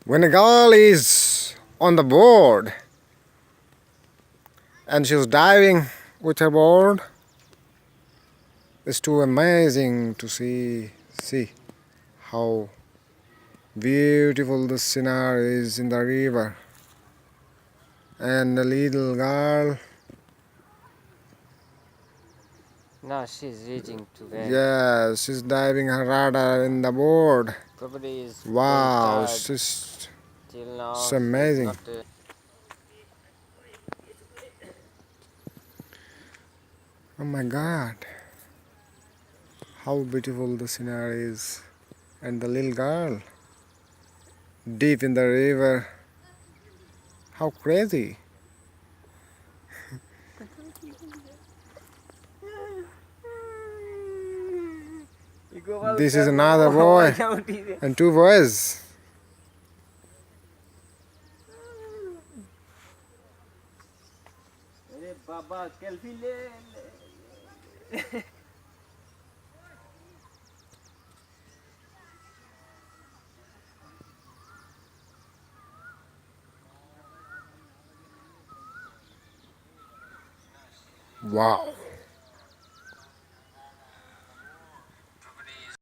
When a girl is on the board and she's diving with her board, it's too amazing to see. See how beautiful the scenery is in the river. And the little girl, Now she's reaching to where yeah, she's diving her rudder in the board. probably is very Wow, tired. she's Till now she's amazing. not. Oh my God, how beautiful the scenery is. And the little girl, deep in the river, how crazy. This is another boy and two boys. Wow.